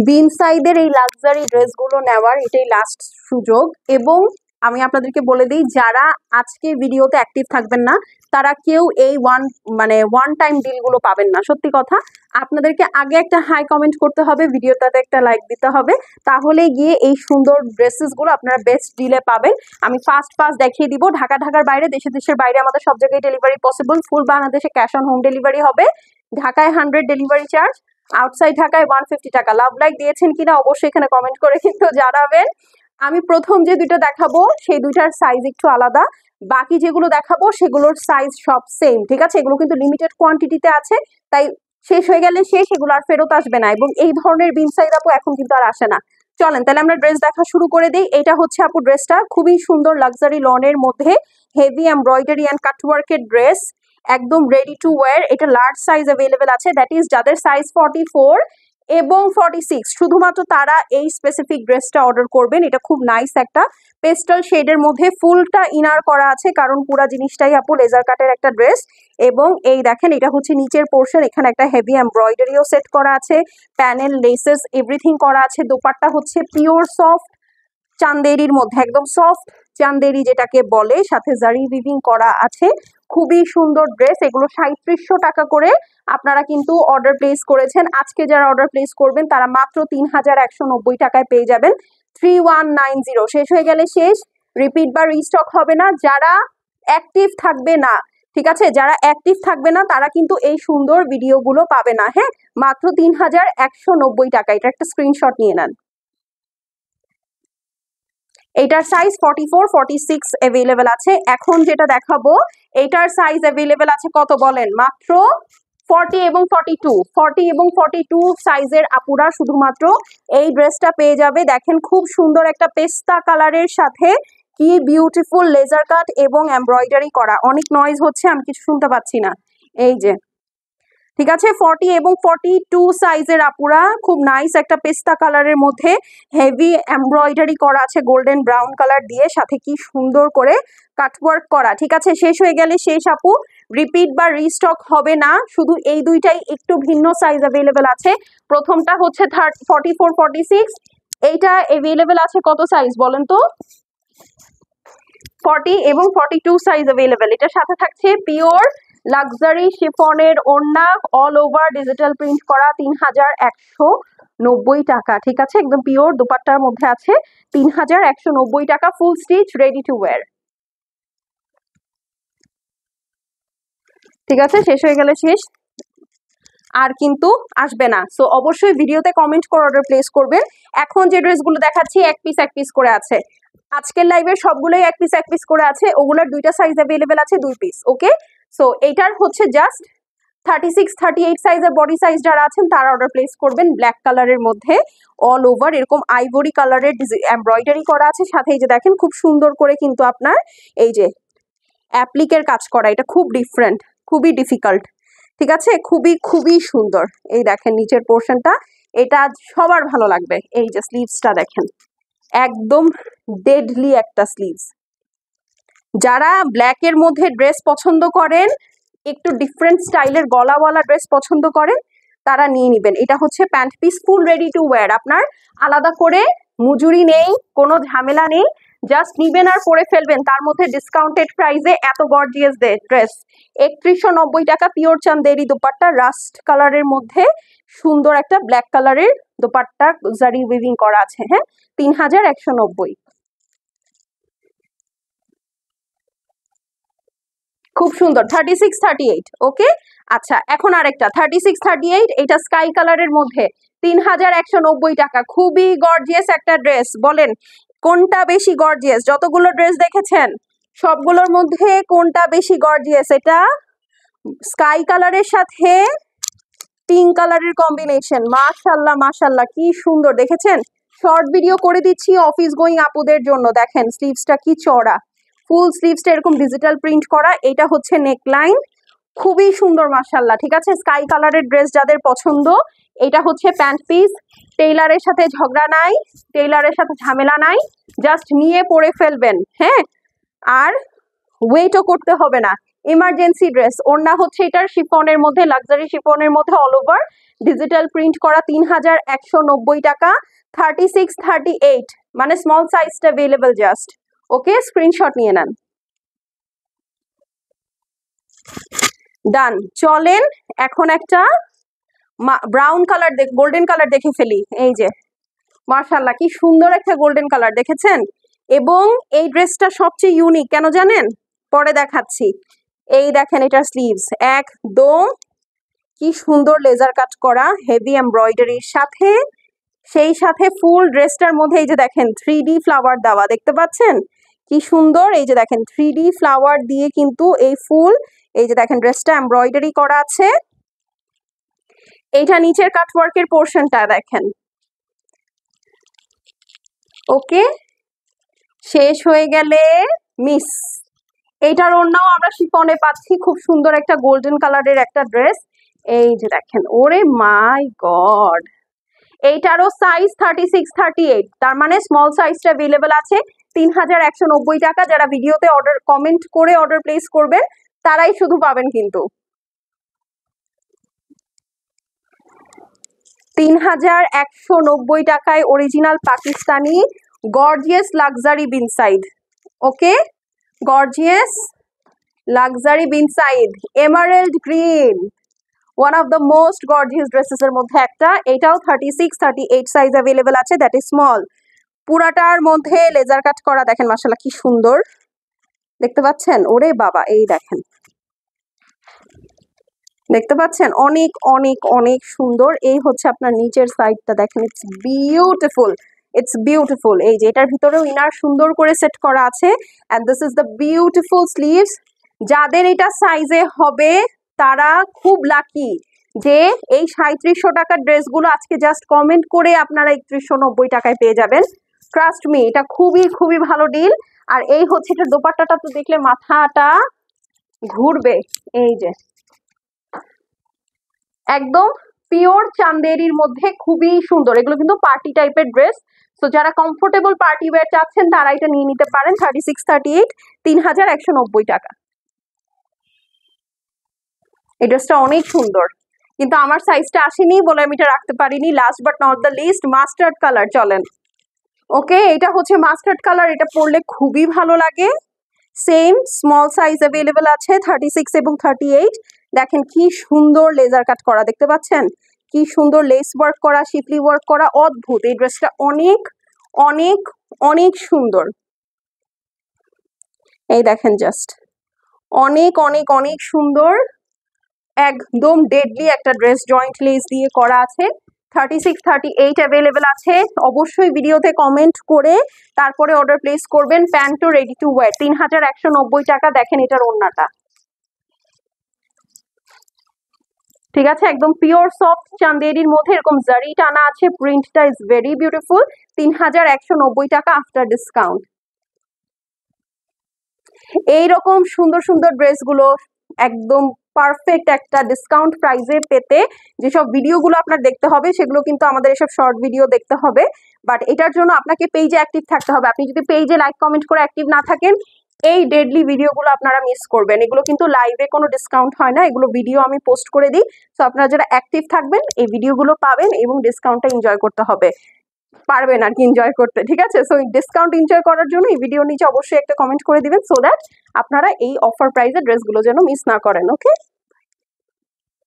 বিন সাইদের এই লাক্সারি ড্রেসগুলো নেওয়ার এটাই লাস্ট সুযোগ। এবং আমি আপনাদেরকে বলে দিই, যারা আজকে ভিডিওতে অ্যাক্টিভ থাকবেন না তারা কেউ এই ওয়ান টাইম ডিলগুলো পাবেন না। সত্যি কথা, আপনাদেরকে আগে একটা হাই কমেন্ট করতে হবে, ভিডিওটাতে একটা লাইক দিতে হবে, তাহলে গিয়ে এই সুন্দর ড্রেসেসগুলো আপনারা বেস্ট ডিলে পাবেন। আমি ফার্স্ট দেখিয়ে দিব। ঢাকার বাইরে, দেশের বাইরে আমাদের সব জায়গায় ডেলিভারি পসিবল। ফুল বাংলাদেশে ক্যাশ অন হোম ডেলিভারি হবে। ঢাকায় 100 ডেলিভারি চার্জ, আউটসাইড ঢাকায় 150 টাকা। লাভ লাইক দিয়েছেন কিনা অবশ্যই এখানে কমেন্ট করে কিন্তু জানাবেন। আমি প্রথম যে দুইটা দেখাবো সেই দুইটার সাইজ একটু আলাদা, বাকি যেগুলো দেখাবো সেগুলোর সাইজ সব সেম, ঠিক আছে? এগুলো কিন্তু লিমিটেড কোয়ান্টিটিতে আছে, তাই শেষ হয়ে গেলে সেগুলো আর ফেরত আসবে না। এবং এই ধরনের বিন সাইজ আপু এখন কিন্তু আর আসে না। চলেন তাহলে আমরা ড্রেস দেখা শুরু করে দিই। এটা হচ্ছে আপু ড্রেসটা, খুবই সুন্দর লাক্সারি লনের মধ্যে হেভি এমব্রয়ডারি অ্যান্ড কাটওয়ার্কের ড্রেস, একদম রেডি টু ওয়্যার। এটা লার্জ সাইজ অ্যাভেলেবেল আছে, দ্যাট ইজ যাদের সাইজ 44 এবং 46 শুধুমাত্র তারা এই স্পেসিফিক ড্রেসটা অর্ডার করবেন। এটা খুব নাইস একটা পেস্টাল শেডের মধ্যে, ফুলটা ইনার করা আছে কারণ পুরা জিনিসটাই আপু লেজার কাটের একটা ড্রেস। এবং এই দেখেন, এটা হচ্ছে নিচের পোর্শন, এখানে একটা হেভি এমব্রয়ডারিও সেট করা আছে, প্যানেল লেসেস এভরিথিং করা আছে। দোপাট্টা হচ্ছে পিওর সফট চান্দেরির মধ্যে, একদম সফট চান্দেরি যেটাকে বলে, সাথে জারি উইভিং করা আছে। খুবই সুন্দর ড্রেস। এগুলো 3700 টাকা করে আপনারা কিন্তু অর্ডার প্লেস করেছেন। আজকে যারা অর্ডার প্লেস করবেন তারা মাত্র 3190 টাকায় পেয়ে যাবেন। 3190, শেষ হয়ে গেলে শেষ, রিপিট বা রিস্টক হবে না। যারা অ্যাক্টিভ থাকবে না, ঠিক আছে, যারা অ্যাক্টিভ থাকবে না তারা কিন্তু এই সুন্দর ভিডিওগুলো পাবে না। হ্যাঁ, মাত্র 3190 টাকা। এটা একটা স্ক্রিনশট নিয়ে নেন। এটার সাইজ 44 46 অ্যাভেলেবেল আছে। এখন যেটা দেখাবো এটার সাইজ অ্যাভেলেবেল আছে কত বলেন? মাত্র 40 এবং 42। 40 এবং 42 সাইজের আপুরা শুধুমাত্র এই ড্রেসটা পেয়ে যাবে। দেখেন, খুব সুন্দর একটা পেস্তা কালারের সাথে কি বিউটিফুল লেজার কাট এবং এমব্রয়ডারি করা। অনেক নয়েজ হচ্ছে, আমি কিছু শুনতে পাচ্ছি না। এই যে, ঠিক আছে, 40 এবং 42 সাইজের আপুরা, খুব নাইস একটা পেস্তা কালারের মধ্যে হেভি এমব্রয়ডারি করা আছে গোল্ডেন ব্রাউন কালার দিয়ে, সাথে কি সুন্দর করে কাটওয়ার্ক করা। ঠিক আছে, শেষ হয়ে গেলে শেষ আপু, রিপিট বা রিস্টক হবে না। শুধু এই দুইটাই একটু ভিন্ন সাইজ অ্যাভেলেবেল আছে। প্রথমটা হচ্ছে 44 46, এইটা অ্যাভেলেবেল আছে কত সাইজ বলেন তো? 40 এবং 42 সাইজ অ্যাভেলেবেল। এটার সাথে থাকছে পিওর লাক্সারি শিফনের ওড়না, অল ওভার ডিজিটাল প্রিন্ট করা, 3190 টাকা। ঠিক আছে, একদম পিওর দোপাট্টার মধ্যে আছে, 3190 টাকা, ফুল স্টিচ, রেডি টু ওয়্যার। ঠিক আছে, শেষ হয়ে গেলে শেষ, আর কিন্তু আসবে না। সো অবশ্যই ভিডিওতে কমেন্ট করে অর্ডার প্লেস করবেন। এখন যে ড্রেসগুলো দেখাচ্ছি এক পিস করে আছে। আজকের লাইভের সবগুলোই এক পিস করে আছে, ওগুলোর দুইটা সাইজ অ্যাভেলেবেল আছে, 2 পিস। ওকে, সো এইটার হচ্ছে জাস্ট 36 38 সাইজের বডি সাইজ যারা আছেন তারা অর্ডার প্লেস করবেন। ব্ল্যাক কালারের মধ্যে অল ওভার এরকম আইভরি কালারের এমব্রয়ডারি করা আছে, সাথে এই যে দেখেন খুব সুন্দর করে কিন্তু আপনার এই যে অ্যাপ্লিকের কাজ করা। এটা খুব ডিফারেন্ট, খুবই ডিফিকাল্ট। ঠিক আছে, খুবই সুন্দর। এই দেখেন নিচের পোর্শনটা, এটা সবার ভালো লাগবে। এই যে স্লিভসটা দেখেন, একদম ডেডলি একটা স্লিভস। যারা ব্ল্যাকের মধ্যে ড্রেস পছন্দ করেন, একটু ডিফারেন্ট স্টাইলের গলাওয়ালা ড্রেস পছন্দ করেন, তারা নিয়ে নেবেন। এটা হচ্ছে pant piece, full ready to wire. আপনার আলাদা করে মজুরি নেই, কোনো ঝামেলা নেই, জাস্ট নিবেন আর পরে ফেলবেন। তার মধ্যে ডিসকাউন্টেড প্রাইসে এত গর্জিয়াস ড্রেস। 3190 টাকা, পিওর চান্দেরি দোপাট্টা, রাস্ট কালারের মধ্যে সুন্দর একটা ব্ল্যাক কালারের দোপাট্টা জারি উইভিং করা আছে। হ্যাঁ, 3190। খুব সুন্দর, 36 38। ওকে, আচ্ছা, এখন আরেকটা 36 38, এটা স্কাই কালারের মধ্যে 3190 টাকা। খুবই গর্জিয়াস একটা ড্রেস। বলেন কোনটা বেশি গর্জিয়াস? যতগুলো ড্রেস দেখেছেন সবগুলোর মধ্যে কোনটা বেশি গর্জিয়াস? এটা স্কাই কালারের সাথে পিঙ্ক কালারের কম্বিনেশন। মাশাল্লাহ মাশাল্লাহ, কি সুন্দর। দেখেছেন, শর্ট ভিডিও করে দিচ্ছি অফিস গোয়িং আপুদের জন্য। দেখেন স্লিভসটা কি চড়া, ফুল স্লিভসটা এরকম ডিজিটাল প্রিন্ট করা। এটা হচ্ছে নেকলাইন, খুবই সুন্দর মাশাল্লাহ। ঠিক আছে, স্কাই কালারের ড্রেস যাদের পছন্দ, এটা হচ্ছে প্যান্ট পিস। টেইলারের সাথে ঝগড়া নাই, টেইলারের সাথে ঝামেলা নাই, জাস্ট নিয়ে পরে ফেলবেন। হ্যাঁ, আর ওয়েটও করতে হবে না। Emergency dress. ওড়না হচ্ছে এটার শিফনের মধ্যে, লাক্সারি শিফনের মধ্যে অল ওভার ডিজিটাল প্রিন্ট করা, 3190 টাকা। 36, 38 মানে স্মল সাইজটা অ্যাভেলেবল জাস্ট। ওকে, স্ক্রিনশট নিয়ে নেন। ডান। চলেন এখন একটা ব্রাউন কালার গোল্ডেন কালার দেখে ফেলি। এই যে মাশাআল্লাহ কি সুন্দর একটা গোল্ডেন কালার, দেখেছেন? এবং এই ড্রেসটা সবচেয়ে ইউনিক কেন জানেন? পরে দেখাচ্ছি। এই দেখেন এটার স্লিভস একদম কি সুন্দর লেজার কাট করা, হেভি এমব্রয়ডারির সাথে, সেই সাথে ফুল ড্রেসটার মধ্যে এই যে দেখেন 3D ফ্লাওয়ার দেওয়া, দেখতে পাচ্ছেন কি সুন্দর? এই যে দেখেন 3D ফ্লাওয়ার দিয়ে কিন্তু এই ফুল, এই যে দেখেন ড্রেসটা এমব্রয়ডারি করা আছে। এইটা নিচের কাটওয়ার্কের পোর্শনটা দেখেন। ওকে, শেষ হয়ে গেলে মিস। এইটার ওড়নাও আমরা শিফনে পাচ্ছি, খুব সুন্দর একটা গোল্ডেন কালারের একটা ড্রেস। এই যে দেখেন, ওরে মাই গড, এইটারও সাইজ 36, 38, তার মানে স্মল সাইজটা অ্যাভেলেবল আছে। 3190 টাকা। যারা ভিডিওতে অর্ডার কমেন্ট করে অর্ডার প্লেস করবেন তারাই শুধু পাবেন কিন্তু। 3190 টাকায় original Pakistani gorgeous luxury Binsaeed. Okay, gorgeous luxury Binsaeed emerald green, one of the most gorgeous dresses এর মধ্যে একটা। এটাও 36, 38 সাইজ অ্যাভেলেবল আছে, দ্যাট ইজ স্মল। পুরাটার মধ্যে লেজার কাট করা, দেখেন মাশাআল্লাহ কি সুন্দর, দেখতে পাচ্ছেন? ওরে বাবা, এই দেখেন, দেখতে পাচ্ছেন? অনেক অনেক অনেক সুন্দর। এই হচ্ছে আপনার নিচের সাইডটা, দেখেন ইটস বিউটিফুল, ইটস বিউটিফুল। এই যে এটার ভিতরেও ইনার সুন্দর করে সেট করা আছে, and this is the beautiful sleeves. যাদের এটা সাইজে হবে তারা খুব লাকি যে এই 3700 টাকার ড্রেসগুলো আজকে জাস্ট কমেন্ট করে আপনারা 3190 টাকায় পেয়ে যাবেন। ট্রাস্ট মি, এটা খুবই খুবই ভালো ডিল। আর এই হচ্ছে এটা দোপাট্টাটা, তো দেখলে মাথাটা ঘুরবে। এই যে একদম পিওর চান্দেরির মধ্যে খুবই সুন্দর। এগুলো কিন্তু পার্টি টাইপের ড্রেস, তো যারা কমফোর্টেবল পার্টি ওয়্যার চাচ্ছেন তারা এটা নিয়ে নিতে পারেন। 36, 38, 3190 টাকা। এই ড্রেসটা অনেক সুন্দর, কিন্তু আমার সাইজটা আসেনি বলে আমি এটা রাখতে পারিনি। Last but not the least, mustard colour. চলেন। ওকে, এটা হচ্ছে মাস্টার্ড কালার, এটা পরলে খুবই ভালো লাগে। সেম স্মল সাইজ অ্যাভেলেবল আছে, 36 এবং 38। দেখেন কি সুন্দর লেজার কাট করা, দেখতে পাচ্ছেন? কি সুন্দর লেস ওয়ার্ক করা, শিফলি ওয়ার্ক করা, অদ্ভুত। এই ড্রেসটা অনেক অনেক অনেক সুন্দর। এই দেখেন জাস্ট অনেক অনেক অনেক সুন্দর, একদম ডেডলি একটা ড্রেস, জয়েন্ট লেস দিয়ে করা আছে। 36, 38 অ্যাভেলেবেল আছে। অবশ্যই ভিডিওতে কমেন্ট করে তারপরে অর্ডার প্লেস করবেন। প্যান্টও রেডি টু ওয়্যার, 3190 টাকা। দেখেন এটার ওড়নাটা, ঠিক আছে? একদম পিওর সফট চান্দেরির মধ্যে এরকম জারি টানা আছে, প্রিন্টটা ইজ ভেরি বিউটিফুল। 3190 টাকা আফটার ডিসকাউন্ট। এইরকম সুন্দর সুন্দর ড্রেসগুলো একদম পারফেক্ট একটা ডিসকাউন্ট প্রাইসে পেতে যেসব ভিডিওগুলো আপনার দেখতে হবে সেগুলো কিন্তু আমাদের এসব শর্ট ভিডিও দেখতে হবে। বাট এটার জন্য আপনাকে পেজে অ্যাক্টিভ থাকতে হবে। আপনি যদি পেজে লাইক কমেন্ট করে অ্যাক্টিভ না থাকেন, এই ডেডলি ভিডিওগুলো আপনারা মিস করবেন। এগুলো কিন্তু লাইভে কোনো ডিসকাউন্ট হয় না, এগুলো ভিডিও আমি পোস্ট করে দিই। সো আপনারা যারা অ্যাক্টিভ থাকবেন এই ভিডিওগুলো পাবেন এবং ডিসকাউন্টটা এনজয় করতে হবে, পারবেন আর কি এনজয় করতে, ঠিক আছে? সো এই ডিসকাউন্ট এনজয় করার জন্য এই ভিডিওর নিচে অবশ্যই একটা কমেন্ট করে দিবেন, সো দ্যাট আপনারা এই অফার প্রাইসে ড্রেসগুলো যেন মিস না করেন। ওকে।